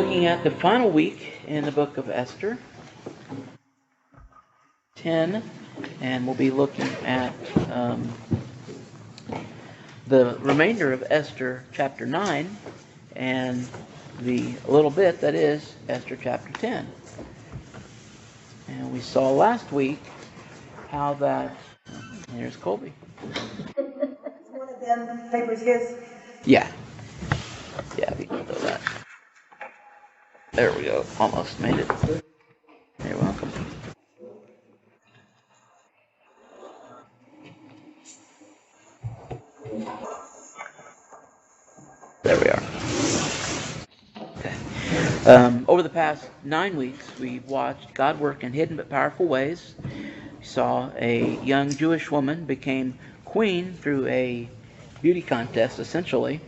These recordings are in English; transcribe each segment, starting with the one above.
looking at the final week in the book of Esther, 10, and we'll be looking at the remainder of Esther chapter 9 and the little bit that is Esther chapter 10. And we saw last week how that... Here's Colby. One of them papers his? Yeah. Yeah, we can do that. There we go. Almost made it. You're welcome. There we are. Okay. Over the past 9 weeks, we've watched God work in hidden but powerful ways. We saw a young Jewish woman became queen through a beauty contest, essentially,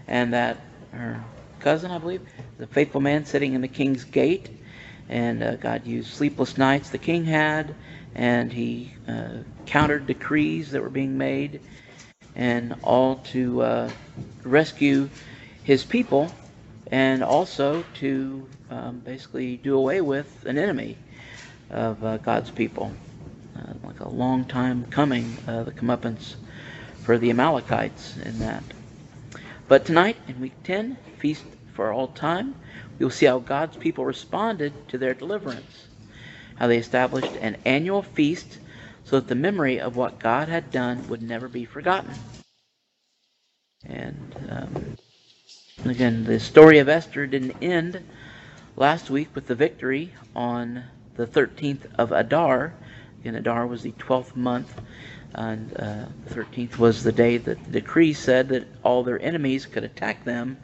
and that her cousin, I believe, the faithful man sitting in the king's gate, and God used sleepless nights the king had, and he countered decrees that were being made, and all to rescue his people, and also to basically do away with an enemy of God's people. Like a long time coming, the comeuppance for the Amalekites in that. But tonight, in week 10, Feast for All Time, we'll see how God's people responded to their deliverance, how they established an annual feast so that the memory of what God had done would never be forgotten. And again, the story of Esther didn't end last week with the victory on the 13th of Adar. Again, Adar was the 12th month, and the 13th was the day that the decree said that all their enemies could attack them,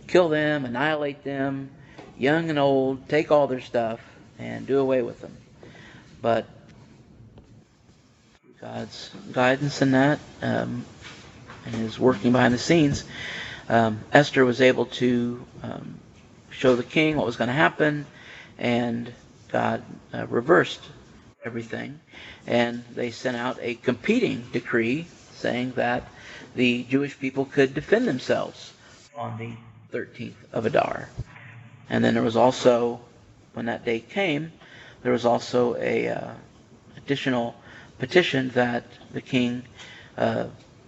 kill them, annihilate them, young and old, take all their stuff, and do away with them. But God's guidance in that and His working behind the scenes, Esther was able to show the king what was going to happen, and God reversed everything, and they sent out a competing decree saying that the Jewish people could defend themselves on the 13th of Adar. And then there was also, when that day came, there was also a additional petition that the king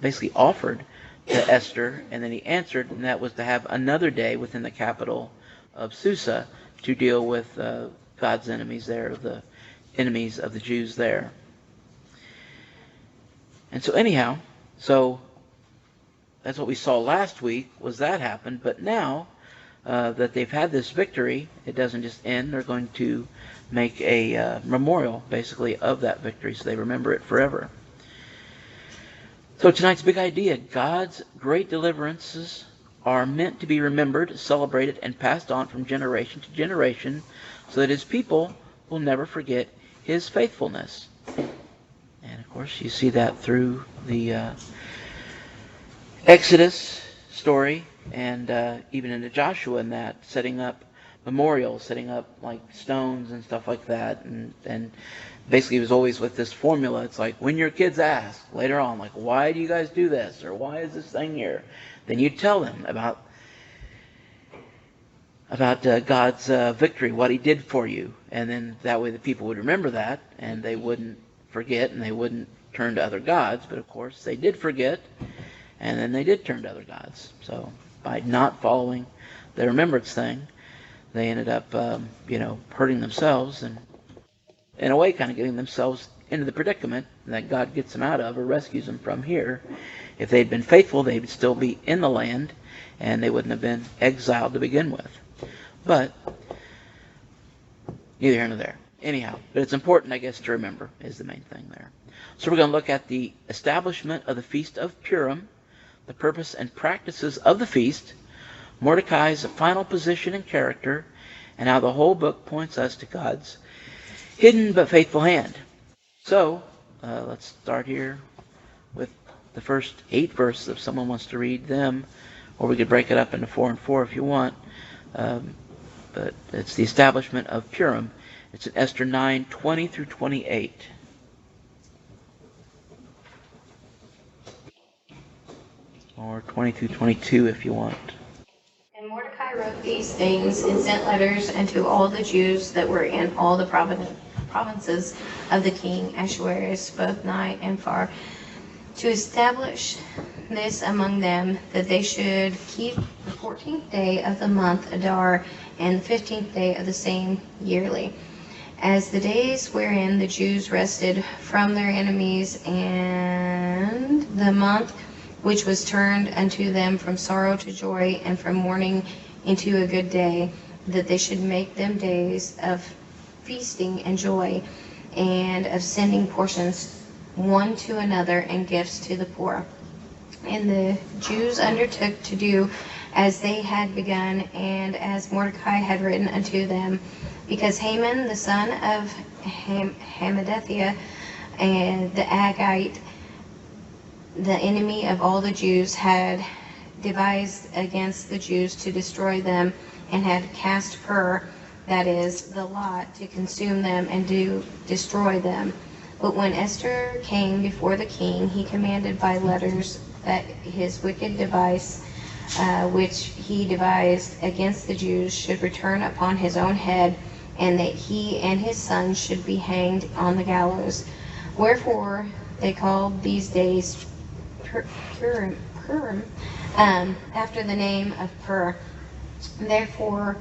basically offered to Esther, and then he answered, and that was to have another day within the capital of Susa to deal with God's enemies there, the enemies of the Jews there. And so anyhow, so that's what we saw last week, was that happened. But now that they've had this victory, it doesn't just end. They're going to make a memorial, basically, of that victory, so they remember it forever. So tonight's big idea: God's great deliverances are meant to be remembered, celebrated, and passed on from generation to generation, so that His people will never forget His faithfulness. And of course, you see that through the Exodus story, and even into Joshua, in that setting up memorials, setting up like stones and stuff like that, and basically it was always with this formula. It's like, when your kids ask later on, like, why do you guys do this, or why is this thing here, then you tell them about God's victory, what He did for you, and then that way the people would remember that, and they wouldn't forget, and they wouldn't turn to other gods. But of course they did forget, and then they did turn to other gods. So by not following the remembrance thing, they ended up hurting themselves, and in a way kind of getting themselves into the predicament that God gets them out of, or rescues them from here. If they'd been faithful, they would still be in the land, and they wouldn't have been exiled to begin with. But neither here nor there. Anyhow, but it's important, I guess, to remember, is the main thing there. So we're going to look at the establishment of the Feast of Purim, the purpose and practices of the feast, Mordecai's final position and character, and how the whole book points us to God's hidden but faithful hand. So let's start here with the first 8 verses, if someone wants to read them, or we could break it up into 4 and 4 if you want. But it's the establishment of Purim. It's in Esther 9:20 through 28. Or 20 through 22 if you want. And Mordecai wrote these things and sent letters unto all the Jews that were in all the provinces of the king Ahasuerus, both nigh and far, to establish this among them, that they should keep the 14th day of the month Adar, and the 15th day of the same yearly, as the days wherein the Jews rested from their enemies, and the month which was turned unto them from sorrow to joy, and from mourning into a good day, that they should make them days of feasting and joy, and of sending portions one to another, and gifts to the poor. And the Jews undertook to do as they had begun, and as Mordecai had written unto them, because Haman the son of Hammedatha, and the Agagite, the enemy of all the Jews, had devised against the Jews to destroy them, and had cast pur, that is, the lot, to consume them and to destroy them. But when Esther came before the king, he commanded by letters that his wicked device, which he devised against the Jews, should return upon his own head, and that he and his sons should be hanged on the gallows. Wherefore they called these days Purim, after the name of Pur. Therefore,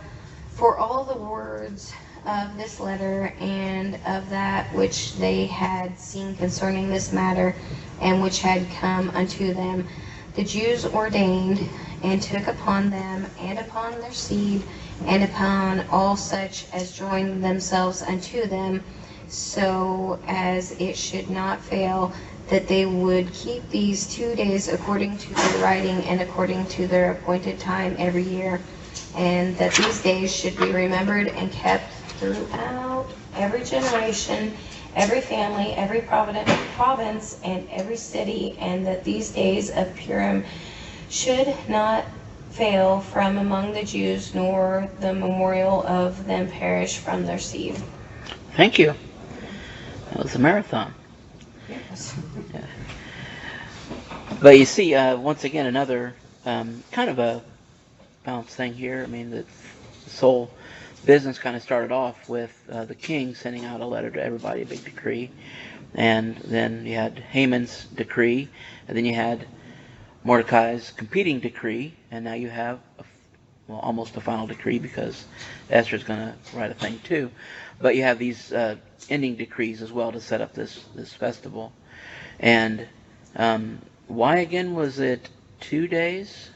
for all the words of this letter, and of that which they had seen concerning this matter, and which had come unto them, the Jews ordained, and took upon them, and upon their seed, and upon all such as joined themselves unto them, so as it should not fail, that they would keep these 2 days according to their writing, and according to their appointed time every year, and that these days should be remembered and kept throughout every generation, every family, every province, and every city, and that these days of Purim should not fail from among the Jews, nor the memorial of them perish from their seed. Thank you. That was a marathon. Yes. Yeah. But you see, once again, another kind of a balanced thing here. I mean, this whole business kind of started off with the king sending out a letter to everybody, a big decree. And then you had Haman's decree, and then you had Mordecai's competing decree, and now you have almost a final decree, because Esther's going to write a thing too. But you have these ending decrees as well to set up this festival. And why again was it 2 days?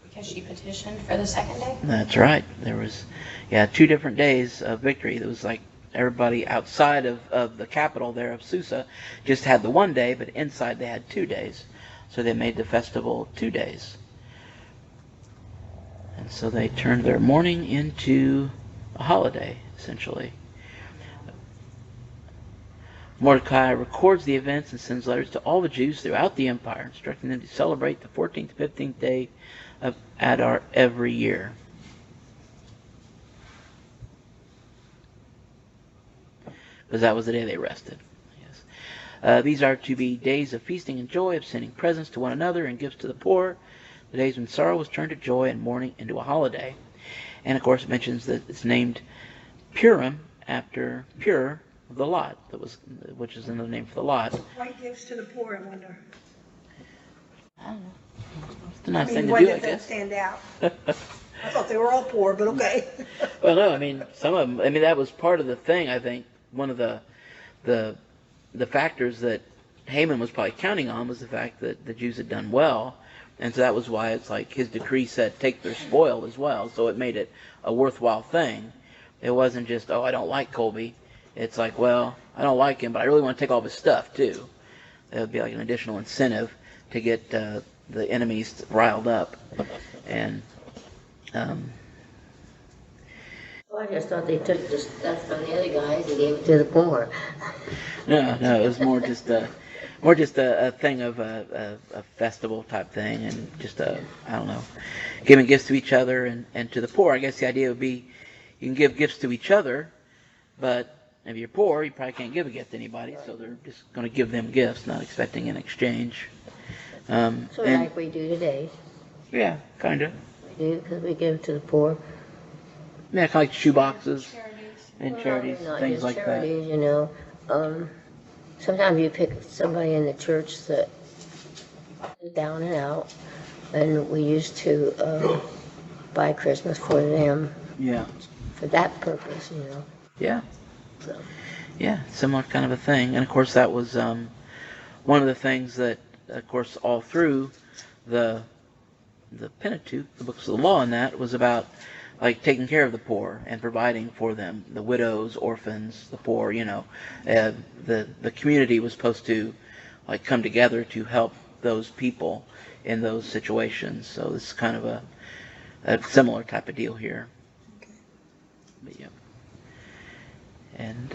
Because she petitioned for the second day? That's right. There was 2 different days of victory. It was like everybody outside of the capital there of Susa just had the 1 day, but inside they had 2 days. So they made the festival 2 days. And so they turned their mourning into a holiday, essentially. Mordecai records the events and sends letters to all the Jews throughout the empire, instructing them to celebrate the 14th, 15th day of Adar every year. Because that was the day they rested. Yes. These are to be days of feasting and joy, of sending presents to one another and gifts to the poor, the days when sorrow was turned to joy and mourning into a holiday. And of course it mentions that it's named Purim after Pur, the lot, which is another name for the lot. Why gifts to the poor, I wonder? I don't know. It's a nice thing to why do, did I that guess. stand out? I thought they were all poor, but okay. Well, no, I mean, some of them, that was part of the thing, I think. One of the factors that Haman was probably counting on was the fact that the Jews had done well. And so that was why it's like his decree said take their spoil as well. So it made it a worthwhile thing. It wasn't just, I don't like Colby. It's like, well, I don't like him, but I really want to take all of his stuff too. That would be like an additional incentive to get the enemies riled up. And Well, I just thought they took the stuff from the other guys and gave it to the poor. no, it was more just a thing of a festival type thing, and just I don't know, giving gifts to each other and to the poor. I guess the idea would be you can give gifts to each other, but if you're poor, you probably can't give a gift to anybody, so they're just going to give them gifts, not expecting an exchange. So like we do today. Yeah, kind of. We do, because we give to the poor. Yeah, kind of like shoe boxes Charities. and Well, charities, not things just like charities, you know. Sometimes you pick somebody in the church that is down and out, and we used to buy Christmas for them that. Yeah. for that purpose, you know. Yeah. So, Yeah, similar kind of a thing. And of course, that was one of the things that, of course, all through the Pentateuch, the books of the law, and that was about like taking care of the poor and providing for them, the widows, orphans, the poor. You know, the community was supposed to like come together to help those people in those situations. So this is kind of a similar type of deal here. But yeah. And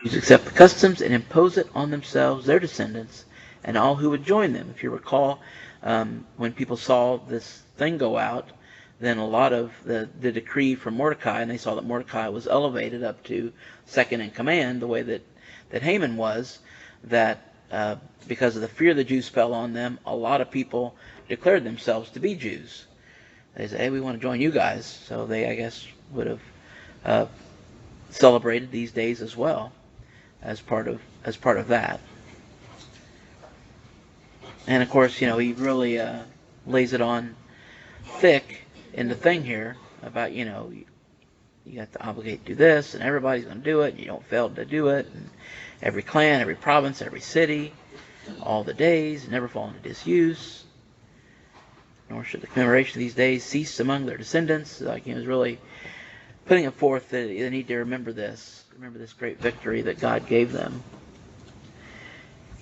Jews accept the customs and impose it on themselves, their descendants, and all who would join them. If you recall, when people saw this thing go out, then a lot of the decree from Mordecai, and they saw that Mordecai was elevated up to second in command, the way that Haman was, that because of the fear the Jews fell on them, a lot of people declared themselves to be Jews. They said, hey, we want to join you guys. So they, I guess, would have celebrated these days as well as part of that. And of course, you know, he really lays it on thick in the thing here about, you know, you got to obligate to do this, and everybody's going to do it, and you don't fail to do it, and every clan, every province, every city, all the days, never fall into disuse, nor should the commemoration of these days cease among their descendants. Like he was really putting it forth that they need to remember this great victory that God gave them.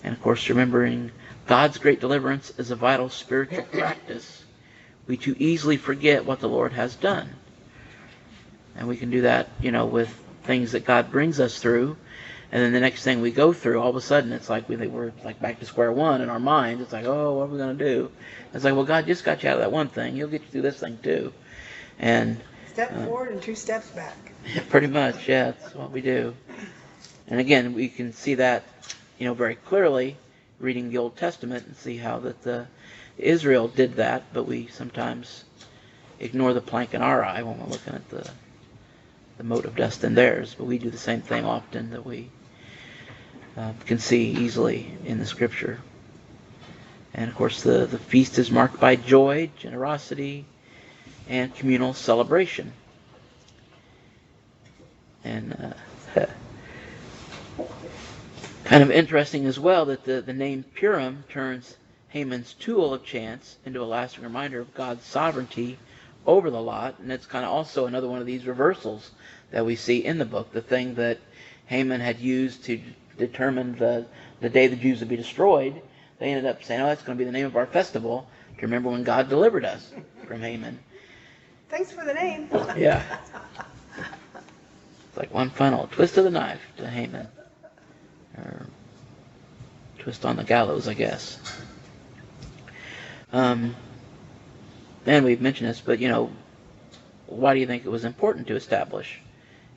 And of course, remembering God's great deliverance is a vital spiritual practice. We too easily forget what the Lord has done. And we can do that, you know, with things that God brings us through. And then the next thing we go through, all of a sudden, it's like we're like back to square one in our mind. It's like, oh, what are we going to do? It's like, well, God just got you out of that one thing. He'll get you through this thing too. And Step forward and 2 steps back. pretty much, yeah, that's what we do. And again, we can see that, you know, very clearly reading the Old Testament and see how that Israel did that, but we sometimes ignore the plank in our eye when we're looking at the mote of dust in theirs. But we do the same thing often that we can see easily in the Scripture. And of course, the feast is marked by joy, generosity, and communal celebration. And kind of interesting as well that the name Purim turns Haman's tool of chance into a lasting reminder of God's sovereignty over the lot. And it's kind of also another one of these reversals that we see in the book. The thing that Haman had used to determine the day the Jews would be destroyed, they ended up saying, oh, that's going to be the name of our festival to remember when God delivered us from Haman. Thanks for the name. Yeah. It's like one final twist of the knife to Haman. Or twist on the gallows, I guess. And we've mentioned this, but, you know, why do you think it was important to establish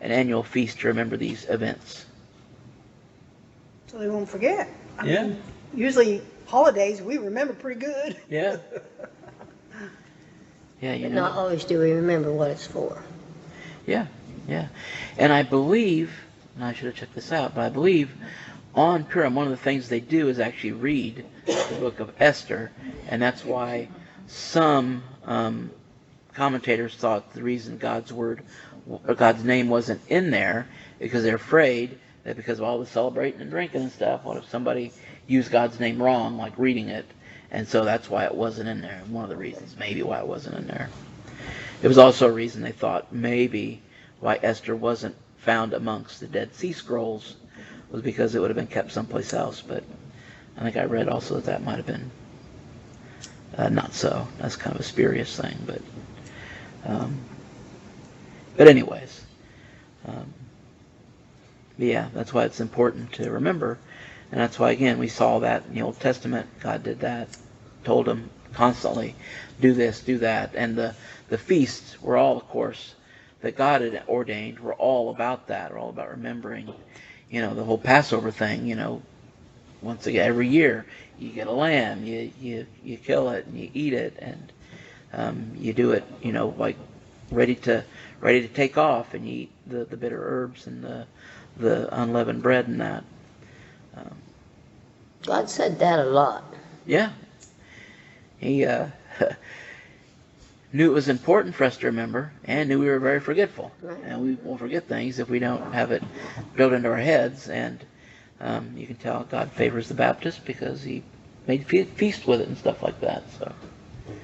an annual feast to remember these events? So they won't forget. I Yeah. mean, usually holidays we remember pretty good. Yeah. Yeah, you but know. not always do we remember what it's for. Yeah, yeah. And I believe, and I should have checked this out, but I believe on Purim, one of the things they do is actually read the book of Esther, and that's why some commentators thought the reason God's word or God's name wasn't in there because they're afraid that because of all the celebrating and drinking and stuff, what if somebody used God's name wrong, like reading it? And so that's why it wasn't in there. One of the reasons, maybe, why it wasn't in there. It was also a reason they thought maybe why Esther wasn't found amongst the Dead Sea Scrolls was because it would have been kept someplace else. But I think I read also that might have been not so. That's kind of a spurious thing. But anyways, yeah, that's why it's important to remember. And that's why, again, we saw that in the Old Testament. God did that, told them constantly, do this, do that. And the feasts were all, of course, that God had ordained, were all about that, were all about remembering, you know, the whole Passover thing, you know, once again, every year you get a lamb, you kill it and you eat it, and you do it, like ready to take off, and you eat the bitter herbs and the unleavened bread and that. God said that a lot. Yeah. He knew it was important for us to remember, and knew we were very forgetful. Right. And we will forget things if we don't have it drilled into our heads. And you can tell God favors the Baptist because he made feast with it and stuff like that. So you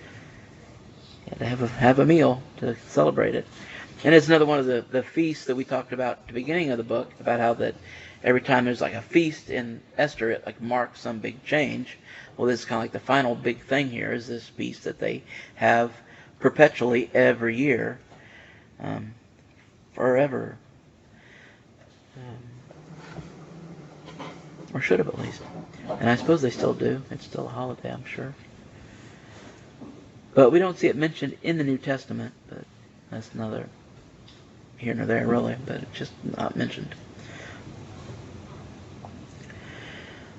had to have a meal to celebrate it. And it's another one of the feasts that we talked about at the beginning of the book, about how that every time there's like a feast in Esther, it like marks some big change. Well, this is kind of like the final big thing here, is this feast that they have perpetually every year, forever. Or should have, at least. And I suppose they still do. It's still a holiday, I'm sure. But we don't see it mentioned in the New Testament, but that's another here nor there, really, but it's just not mentioned.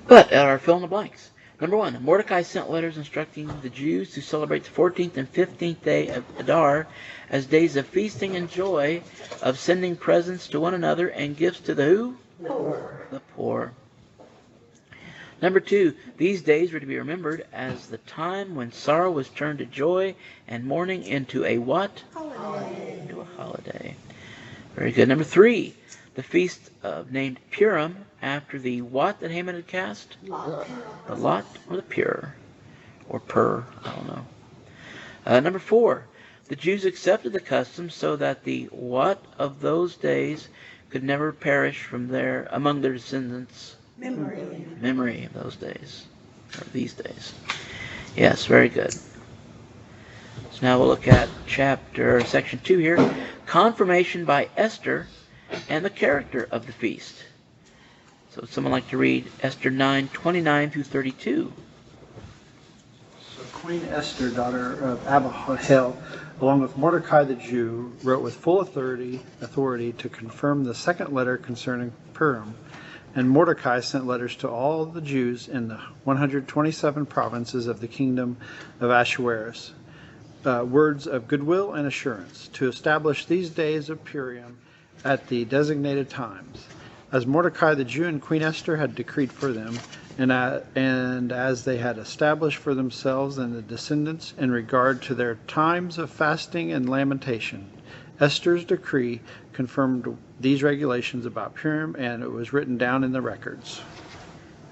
But at our fill in the blanks. Number 1, Mordecai sent letters instructing the Jews to celebrate the 14th and 15th day of Adar as days of feasting and joy, of sending presents to one another and gifts to the who? The poor. The poor. Number 2, these days were to be remembered as the time when sorrow was turned to joy and mourning into a what? Holiday. Into a holiday. Very good. Number 3, the feast named Purim, after the what that Haman had cast? Lot. The lot or the pure? Or pur, I don't know. Number 4, the Jews accepted the custom so that the what of those days could never perish from among their descendants. Memory of those days, or these days. Yes, very good. So now we'll look at section 2 here. Confirmation by Esther and the character of the feast. So would someone like to read Esther 9:29 through 32? So Queen Esther, daughter of Abihail, along with Mordecai the Jew, wrote with full authority to confirm the second letter concerning Purim. And Mordecai sent letters to all the Jews in the 127 provinces of the kingdom of Ahasuerus, words of goodwill and assurance, to establish these days of Purim at the designated times, as Mordecai the Jew and Queen Esther had decreed for them, and as they had established for themselves and the descendants in regard to their times of fasting and lamentation. Esther's decree confirmed these regulations about Purim, and it was written down in the records.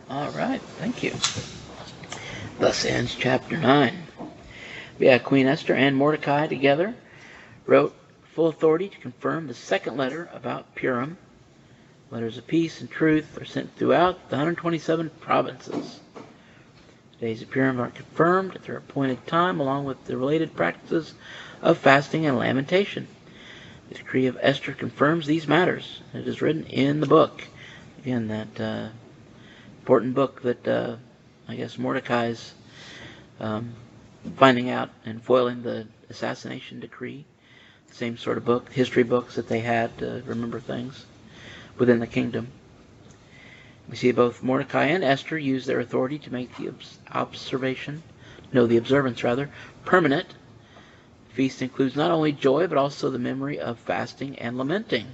All right, thank you. Thus ends chapter 9. Yeah, Queen Esther and Mordecai together wrote full authority to confirm the second letter about Purim. Letters of peace and truth are sent throughout the 127 provinces. The days of Purim are confirmed at their appointed time, along with the related practices of fasting and lamentation. The decree of Esther confirms these matters. It is written in the book. Again, that important book that I guess Mordecai's finding out and foiling the assassination decree. The same sort of book, history books that they had to remember things within the kingdom. We see both Mordecai and Esther use their authority to make the observance permanent. The feast includes not only joy, but also the memory of fasting and lamenting.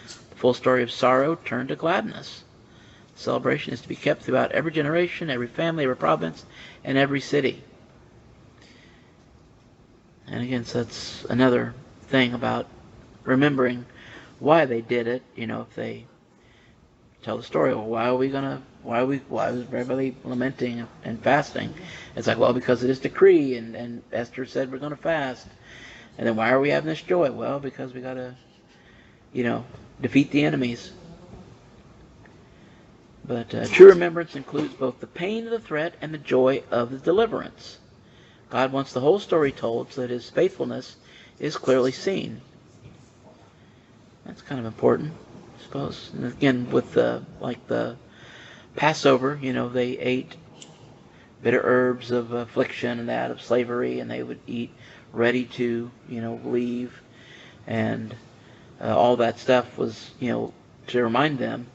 The full story of sorrow turned to gladness. The celebration is to be kept throughout every generation, every family, every province, and every city. And again, so that's another thing about remembering why they did it. If they tell the story, well, why was everybody lamenting and fasting? It's like, well, because of this decree, and Esther said we're going to fast. And then why are we having this joy? Well, because we got to, defeat the enemies. But true remembrance includes both the pain of the threat and the joy of the deliverance. God wants the whole story told so that his faithfulness is clearly seen. That's kind of important, I suppose. And again, with the Passover, they ate bitter herbs of affliction and that of slavery, and they would eat ready to, leave, and all that stuff was, to remind them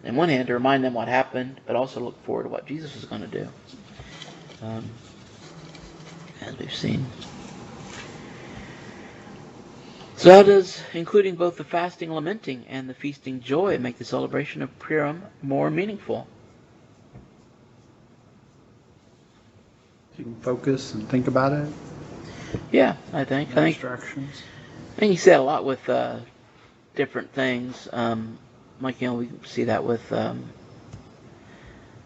in one hand, to remind them what happened, but also look forward to what Jesus is going to do, as we've seen. So how does including both the fasting lamenting and the feasting joy make the celebration of Purim more meaningful? You can focus and think about it. Yeah, I think. Distractions. I think you see that a lot with different things. Like, we see that with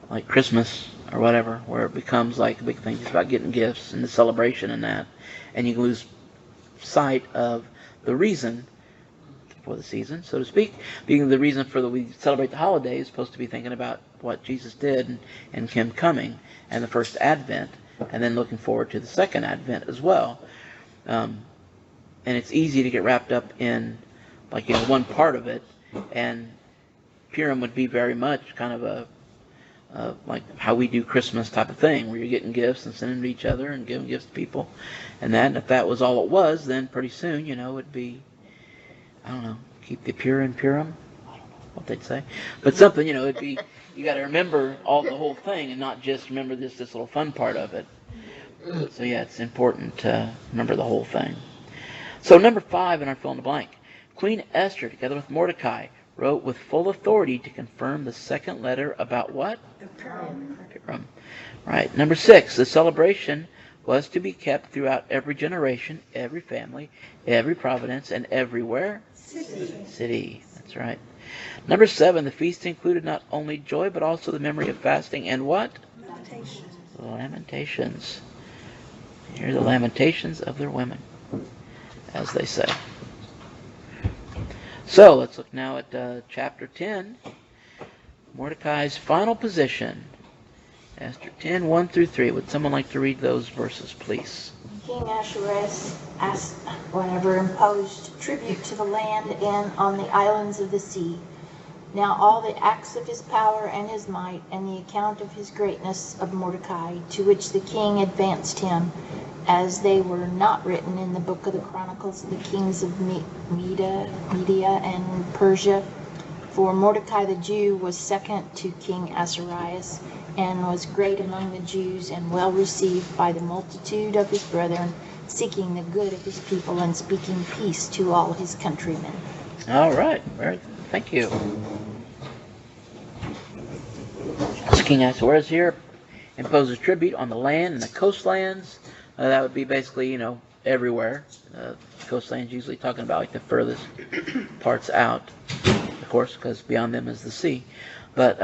like Christmas or whatever, where it becomes like a big thing just about getting gifts and the celebration and that. And you can lose sight of the reason for the season, so to speak. Being the reason for we celebrate the holiday is supposed to be thinking about what Jesus did and Him coming and the first Advent, and then looking forward to the second Advent as well. And it's easy to get wrapped up in like one part of it, and Purim would be very much kind of a like how we do Christmas type of thing, where you're getting gifts and sending them to each other and giving gifts to people, and if that was all it was, then pretty soon, it'd be, I don't know, keep the pure in Purim. I don't know what they'd say, but something, it'd be, you got to remember the whole thing and not just remember this little fun part of it. So yeah, it's important to remember the whole thing. So number 5 in our fill in the blank, Queen Esther, together with Mordecai, wrote with full authority to confirm the second letter about what? The Purim. Purim. Right. Number 6, the celebration was to be kept throughout every generation, every family, every providence, and everywhere? City. That's right. Number 7, the feast included not only joy, but also the memory of fasting and what? Lamentations. Here are the lamentations of their women, as they say. So let's look now at chapter 10, Mordecai's final position. Esther 10, 1 through 3. Would someone like to read those verses, please? King Ahasuerus imposed tribute to the land and on the islands of the sea. Now all the acts of his power and his might, and the account of his greatness of Mordecai, to which the king advanced him, as they were not written in the book of the Chronicles of the kings of Media and Persia. For Mordecai the Jew was second to King Ahasuerus, and was great among the Jews, and well received by the multitude of his brethren, seeking the good of his people, and speaking peace to all his countrymen. All right. Very good. Thank you. So King Ahasuerus here imposes tribute on the land and the coastlands. That would be basically, everywhere. Coastlands usually talking about like the furthest parts out, of course, because beyond them is the sea. But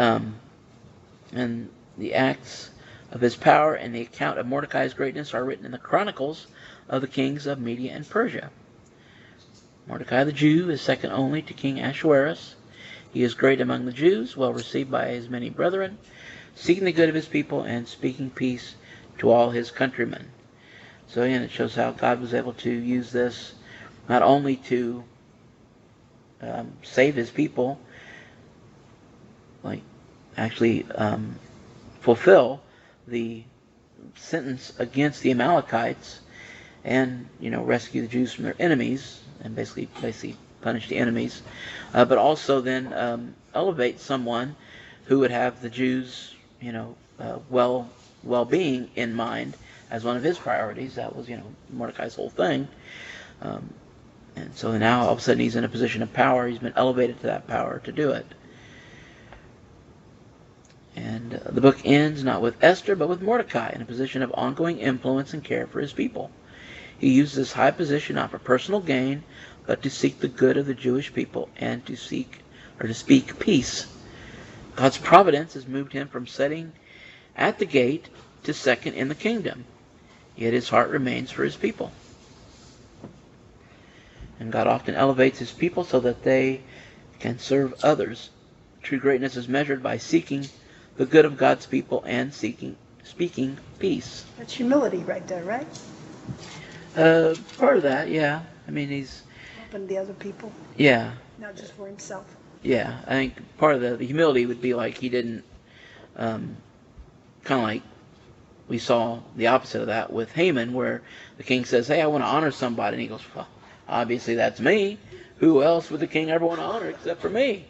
and the acts of his power and the account of Mordecai's greatness are written in the Chronicles of the kings of Media and Persia. Mordecai the Jew is second only to King Ahasuerus. He is great among the Jews, well received by his many brethren, seeking the good of his people and speaking peace to all his countrymen. So again, it shows how God was able to use this not only to save his people, like actually fulfill the sentence against the Amalekites, and rescue the Jews from their enemies, and basically punish the enemies, but also then elevate someone who would have the Jews, well-being in mind as one of his priorities. That was, Mordecai's whole thing. And so now all of a sudden he's in a position of power. He's been elevated to that power to do it. And the book ends not with Esther, but with Mordecai in a position of ongoing influence and care for his people. He used this high position not for personal gain, but to seek the good of the Jewish people and to speak peace. God's providence has moved him from sitting at the gate to second in the kingdom. Yet his heart remains for his people. And God often elevates his people so that they can serve others. True greatness is measured by seeking the good of God's people and speaking peace. That's humility right there, right? Part of that, yeah. I mean, he's Helping the other people, yeah. not just for himself. Yeah, I think part of the humility would be like he didn't, kind of like we saw the opposite of that with Haman, where the king says, hey, I want to honor somebody. And he goes, well, obviously that's me. Who else would the king ever want to honor except for me?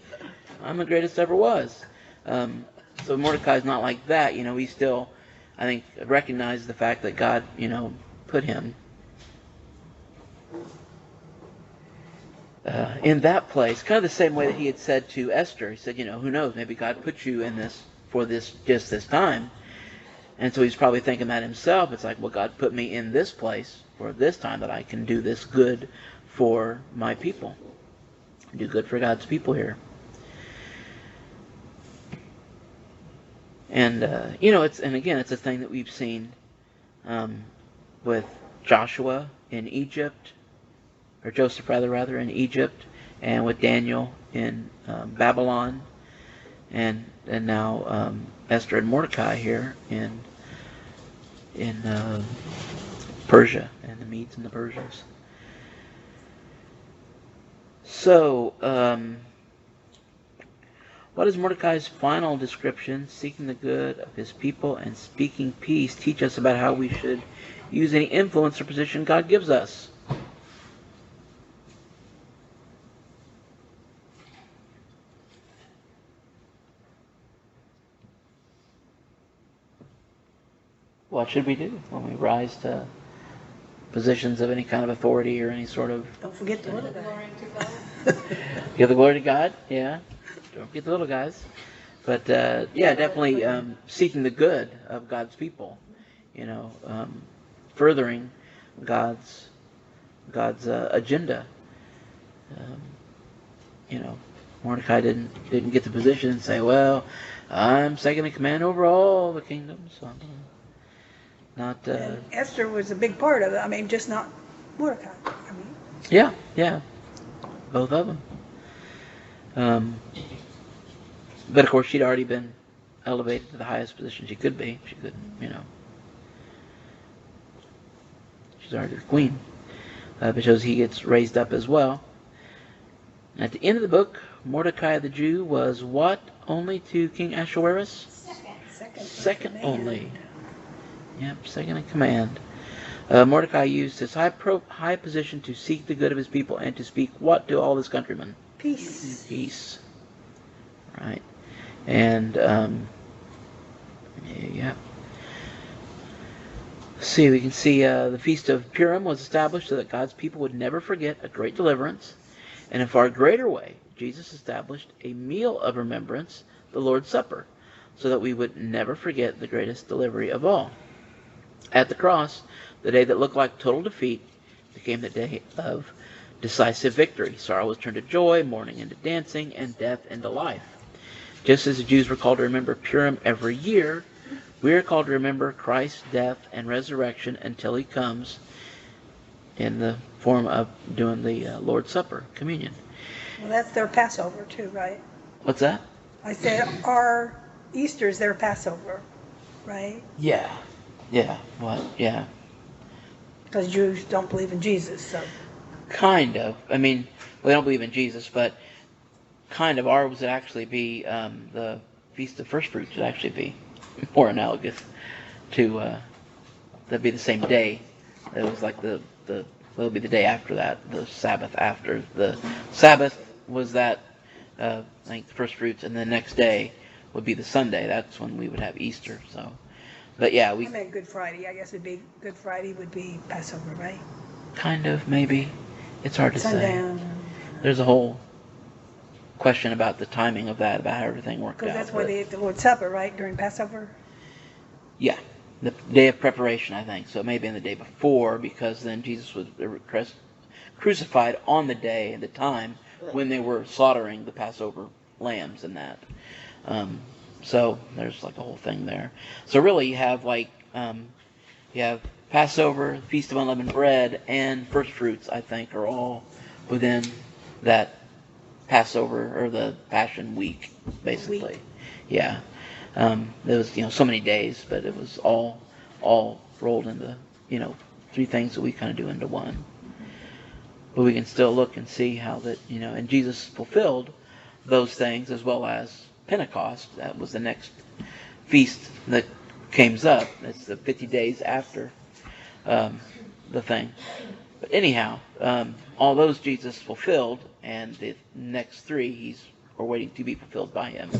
I'm the greatest ever was. So Mordecai's not like that. He still, I think, recognizes the fact that God, put him in that place, kind of the same way that he had said to Esther. He said, who knows, maybe God put you in this for just this time. And so he's probably thinking that himself. It's like, well, God put me in this place for this time that I can do this good for my people. Do good for God's people here. And, it's a thing that we've seen with Joshua in Egypt, or Joseph rather, in Egypt, and with Daniel in Babylon, and now Esther and Mordecai here in Persia, and the Medes and the Persians. So, what does Mordecai's final description, seeking the good of his people and speaking peace, teach us about how we should use any influence or position God gives us? What should we do when we rise to positions of any kind of authority or any sort of... Don't forget the little guy. Give the glory to God, yeah. Don't forget the little guys. But, definitely seeking the good of God's people. Furthering God's agenda. Mordecai didn't get the position and say, well, I'm second in command over all the kingdoms, so I'm going to not... And Esther was a big part of it. Just not Mordecai. Yeah. Both of them. But of course, she'd already been elevated to the highest position she could be. She could, she's already the queen. Because he gets raised up as well. At the end of the book, Mordecai the Jew was what only to King Ahasuerus? Second only. Yep, second in command. Mordecai used his high position to seek the good of his people and to speak what to all his countrymen? Peace. Peace. Right. And, we can see the Feast of Purim was established so that God's people would never forget a great deliverance. And in far greater way, Jesus established a meal of remembrance, the Lord's Supper, so that we would never forget the greatest delivery of all. At the cross, the day that looked like total defeat became the day of decisive victory. Sorrow was turned to joy, mourning into dancing, and death into life. Just as the Jews were called to remember Purim every year, we are called to remember Christ's death and resurrection until he comes in the form of doing the Lord's Supper, communion. Well, that's their Passover too, right? What's that? I said our Easter is their Passover, right? Yeah. What? Yeah. Because Jews don't believe in Jesus, so. Kind of. They don't believe in Jesus, but kind of. Ours would actually be the Feast of First Fruits would actually be more analogous to that'd be the same day. It was like it'll be the day after that, the Sabbath after. The Sabbath was that I think the First Fruits, and the next day would be the Sunday. That's when we would have Easter. So, but yeah, I meant Good Friday. I guess Good Friday would be Passover, right? Kind of, maybe. It's hard to Sundown. say. There's a whole question about the timing of that, about how everything worked out. Because that's why they ate the Lord's Supper, right, during Passover? Yeah, the day of preparation, I think. So it may have been the day before, because then Jesus was crucified on the day and the time when they were slaughtering the Passover lambs and that. So there's like a whole thing there. So really you have you have Passover, Feast of Unleavened Bread, and First Fruits, I think, are all within that Passover or the Passion Week, basically. Yeah. There was, so many days, but it was all rolled into, three things that we kind of do into one. But we can still look and see how that, and Jesus fulfilled those things, as well as Pentecost. That was the next feast that came up. It's the 50 days after the thing. But anyhow, all those Jesus fulfilled, and the next three he's or waiting to be fulfilled by him.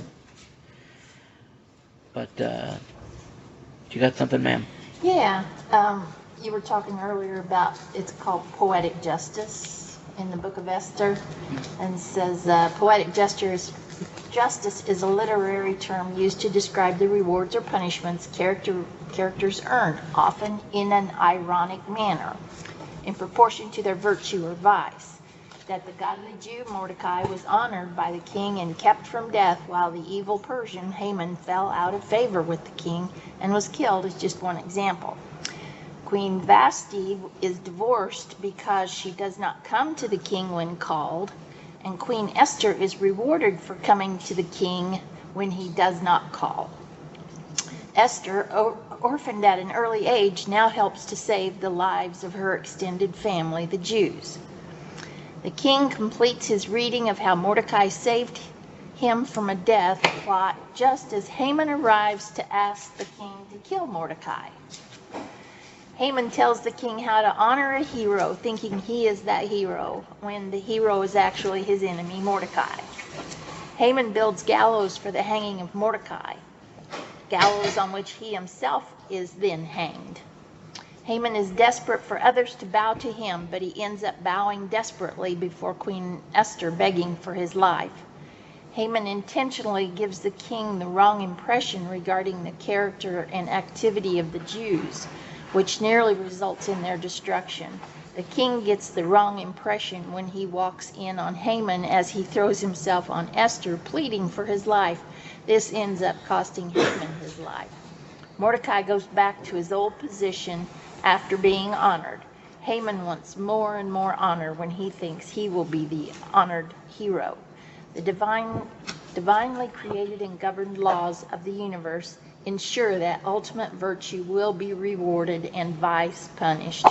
But you got something, ma'am? Yeah, you were talking earlier about, it's called poetic justice in the book of Esther, and it says poetic justice is a literary term used to describe the rewards or punishments characters earn, often in an ironic manner, in proportion to their virtue or vice. That the godly Jew Mordecai was honored by the king and kept from death, while the evil Persian Haman fell out of favor with the king and was killed is just one example. Queen Vashti is divorced because she does not come to the king when called, and Queen Esther is rewarded for coming to the king when he does not call. Esther, orphaned at an early age, now helps to save the lives of her extended family, the Jews. The king completes his reading of how Mordecai saved him from a death plot just as Haman arrives to ask the king to kill Mordecai. Haman tells the king how to honor a hero, thinking he is that hero, when the hero is actually his enemy, Mordecai. Haman builds gallows for the hanging of Mordecai, gallows on which he himself is then hanged. Haman is desperate for others to bow to him, but he ends up bowing desperately before Queen Esther, begging for his life. Haman intentionally gives the king the wrong impression regarding the character and activity of the Jews, which nearly results in their destruction. The king gets the wrong impression when he walks in on Haman as he throws himself on Esther, pleading for his life. This ends up costing Haman his life. Mordecai goes back to his old position after being honored. Haman wants more and more honor when he thinks he will be the honored hero. The divinely created and governed laws of the universe ensure that ultimate virtue will be rewarded and vice punished.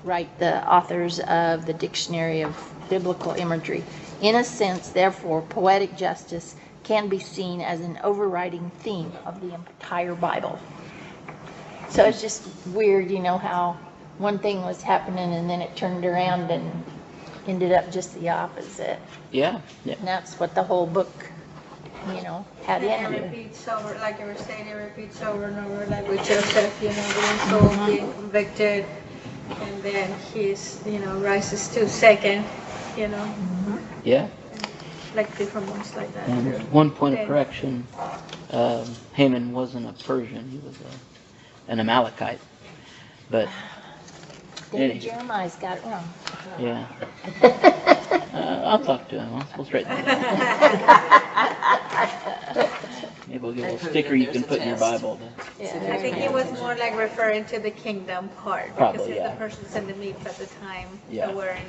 Write the authors of the Dictionary of Biblical Imagery. In a sense, therefore, poetic justice can be seen as an overriding theme of the entire Bible. So it's just weird, how one thing was happening and then it turned around and ended up just the opposite. Yeah. And that's what the whole book, had in And it it. repeats over, like you were saying, it repeats over and over, like with Joseph, being sold, being convicted, and then he's, rises to second, Yeah. like different ones like that. And one point of correction, Haman wasn't a Persian, he was an Amalekite. But David Jeremiah's got it wrong. yeah, I'll talk to him. We'll straighten it out. Maybe we'll get a little sticker you can put in your Bible. I think he was more like referring to the kingdom part, because Probably, he's yeah. the persons in the meats at the time Yeah. that were in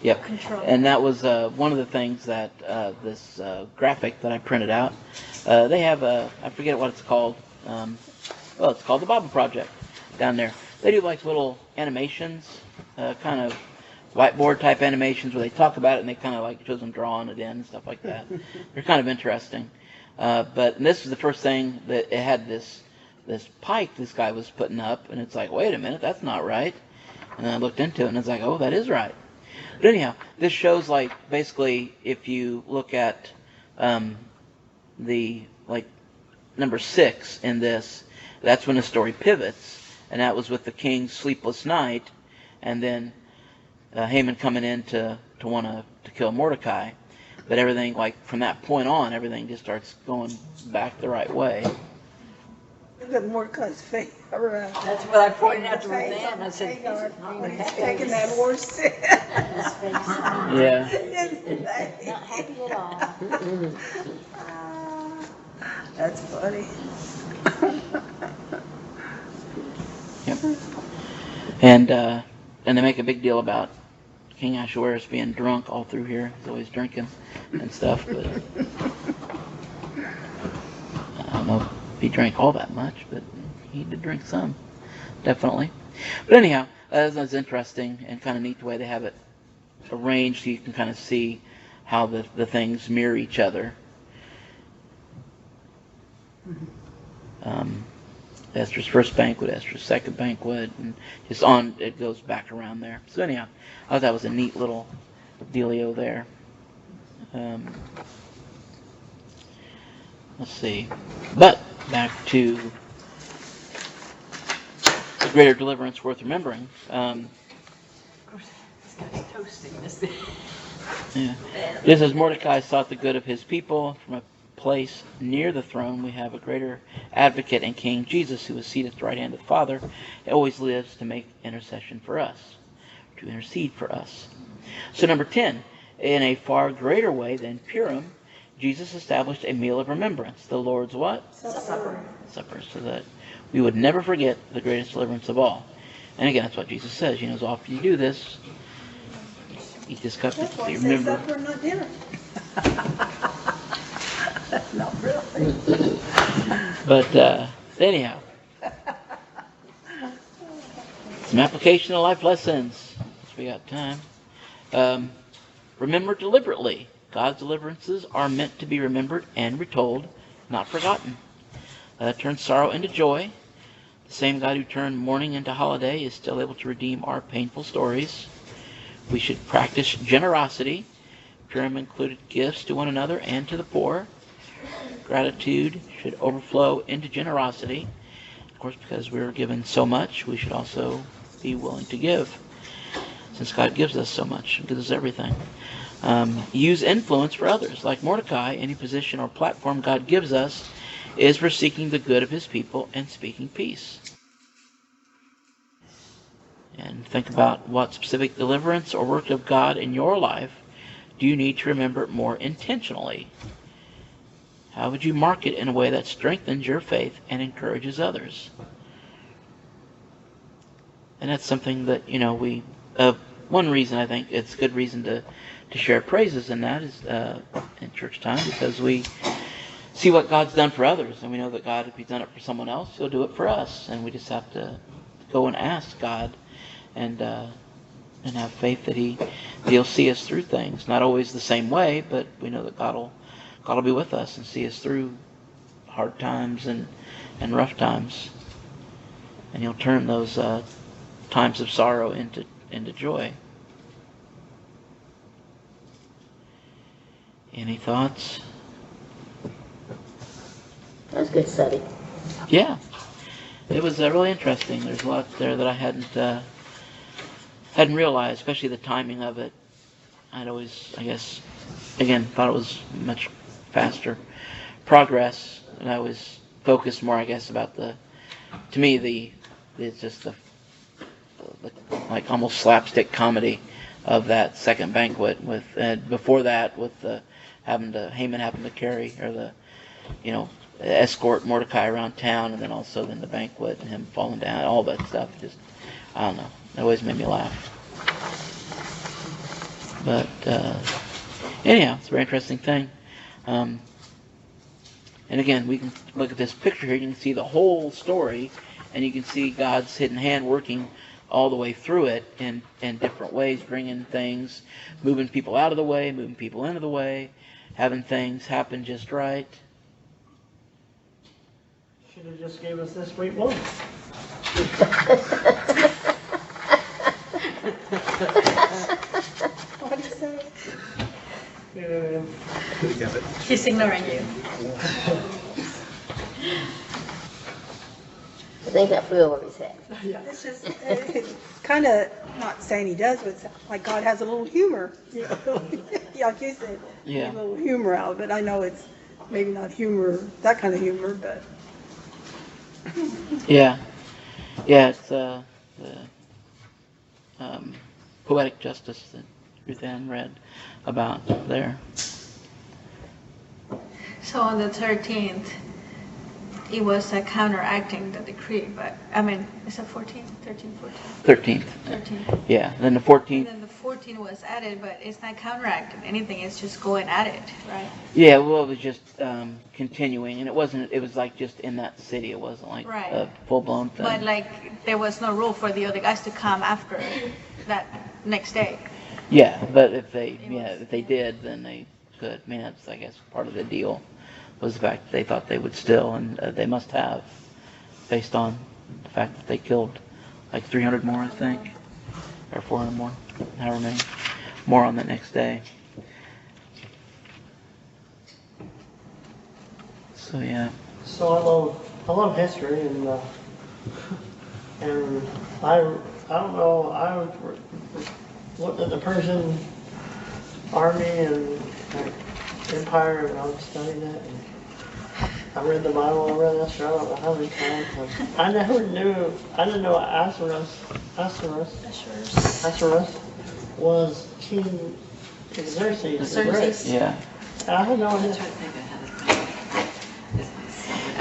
Yep. control. And that was one of the things that this graphic that I printed out, they have I forget what it's called. It's called the Bible Project down there. They do like little animations, kind of whiteboard type animations where they talk about it and they kind of like shows them drawing it in and stuff like that. They're kind of interesting. But this was the first thing that it had this pike this guy was putting up, and it's like, wait a minute, that's not right. And then I looked into it and it's like, oh, that is right. But anyhow, this shows like basically if you look at the like number 6 in this, that's when the story pivots, and that was with the king's sleepless night, and then Haman coming in to want to kill Mordecai. But everything, like from that point on, everything just starts going back the right way. Look at Mordecai's face. That's what I pointed out to Roseanne. I said, When he's taking that horse. Yeah. Not happy at all. That's funny. Yep. And they make a big deal about King Ahasuerus being drunk all through here. He's always drinking and stuff, but I don't know if he drank all that much, but he did drink some, definitely. But anyhow, that's interesting and kind of neat the way they have it arranged, so you can kind of see how the things mirror each other. Esther's first banquet, Esther's second banquet, and just on, it goes back around there. So anyhow, I thought that was a neat little dealio there. Let's see. But back to the greater deliverance worth remembering. Toasting this. Yeah. Just as Mordecai sought the good of his people, from a place near the throne, we have a greater advocate in King Jesus, who is seated at the right hand of the Father, and always lives to make intercession for us, to intercede for us. So number 10, in a far greater way than Purim, Jesus established a meal of remembrance, the Lord's what? Supper. Supper, so that we would never forget the greatest deliverance of all. And again, that's what Jesus says. As often you do this, eat this cup That's why that you it says remember. supper, not dinner. Not really. But anyhow, some application of life lessons. If we got time. Remember deliberately. God's deliverances are meant to be remembered and retold, not forgotten. Turn sorrow into joy. The same God who turned mourning into holiday is still able to redeem our painful stories. We should practice generosity. Purim included gifts to one another and to the poor. Gratitude should overflow into generosity. Of course, because we were given so much, we should also be willing to give. Since God gives us so much, He gives us everything. Use influence for others. Like Mordecai, any position or platform God gives us is for seeking the good of His people and speaking peace. And think about what specific deliverance or work of God in your life do you need to remember more intentionally. How would you mark it in a way that strengthens your faith and encourages others? And that's something that, we... one reason I think it's a good reason to share praises in that is in church time, because we see what God's done for others, and we know that God, if He's done it for someone else, He'll do it for us. And we just have to go and ask God and have faith that He'll see us through things. Not always the same way, but we know that God will be with us and see us through hard times and rough times. And He'll turn those times of sorrow into joy. Any thoughts? That was a good study. Yeah, it was really interesting. There's a lot there that I hadn't realized, especially the timing of it. I'd always, I guess, again, thought it was much faster progress, and I was focused more, I guess, about it's just the like almost slapstick comedy of that second banquet with, before that with Haman having to carry, or escort Mordecai around town, and then the banquet and him falling down, all that stuff. Just, I don't know, it always made me laugh. But anyhow, it's a very interesting thing. And again, we can look at this picture here. You can see the whole story, and you can see God's hidden hand working all the way through it in different ways, bringing things, moving people out of the way, moving people into the way, having things happen just right. Should have just gave us this sweet woman. What did you say? He's ignoring you. I think that flew over his head. It's just kind of not saying He does, but it's like God has a little humor. Like you said, Yeah. a little humor out of it. I know it's maybe not humor, that kind of humor, but Yeah, it's the poetic justice that Ruth Ann read about there. So on the 13th, it was counteracting the decree, but is it 14, 13, 14? 13th. 13. Yeah, then the And 14th. then the 14 was added, but it's not counteracting anything, it's just going at it, right? Yeah, well, it was just continuing, and it was like just in that city. It wasn't like Right. a full-blown thing. But there was no rule for the other guys to come after that next day. Yeah, but if they did, then they could. That's, I guess, part of the deal was the fact that they thought they would still, and they must have, based on the fact that they killed like 300 more, I think, or 400 more, however many more on the next day. So yeah. So I love history, and I don't know, I looked at the Persian army and empire, and I was studying it, and I read the Bible, I read Esther, I don't know how many times. And I didn't know Ahasuerus was King Xerxes the Great. Yeah. I had no idea.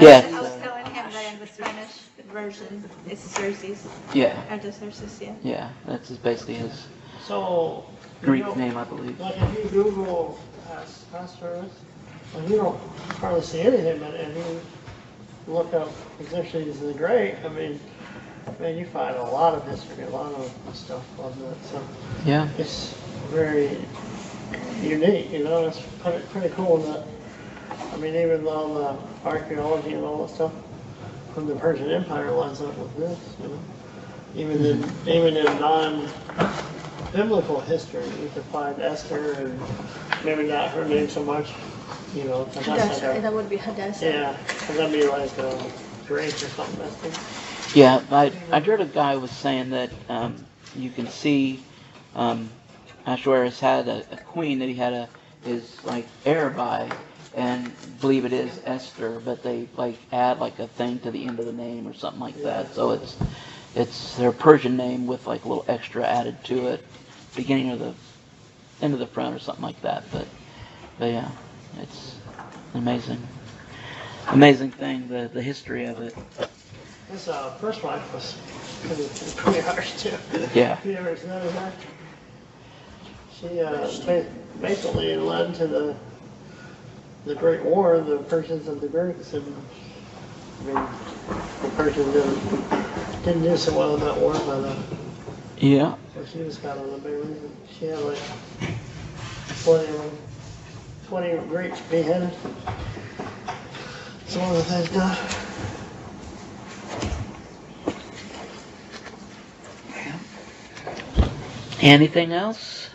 Yeah. I was telling him that in the Spanish version, it's Xerxes. Yeah. Artaxerxes, yeah. Yeah. That's basically his So, Greek name, I believe. like if you Google Ahasuerus, well, you don't hardly see anything, but if you look up Xerxes the Great, I mean, you find a lot of history, a lot of stuff on that. So Yeah. it's very unique, it's pretty cool that, I mean, even all the archaeology and all that stuff from the Persian Empire lines up with this, Even in non-biblical history, you could find Esther and maybe not her name so much, Hadassah, that would be Hadassah. yeah, because that'd be like Greek or something, Esther. Yeah. I heard a guy was saying that you can see Ahasuerus had a queen that he had his like heir by, and believe it is Esther, but they like add like a thing to the end of the name or something like that. So it's their Persian name with like a little extra added to it, beginning of the end of the front or something like that. But yeah, it's amazing thing, the history of it. His first wife was pretty harsh too. Yeah. You ever noticed that? She basically led to the Great War, the Persians and the Greeks, and I mean, the Persians didn't do so well in that war, but Yeah. so she was kind of the big reason. She had like 20 Greeks beheaded. It's one of the things done. Anything else?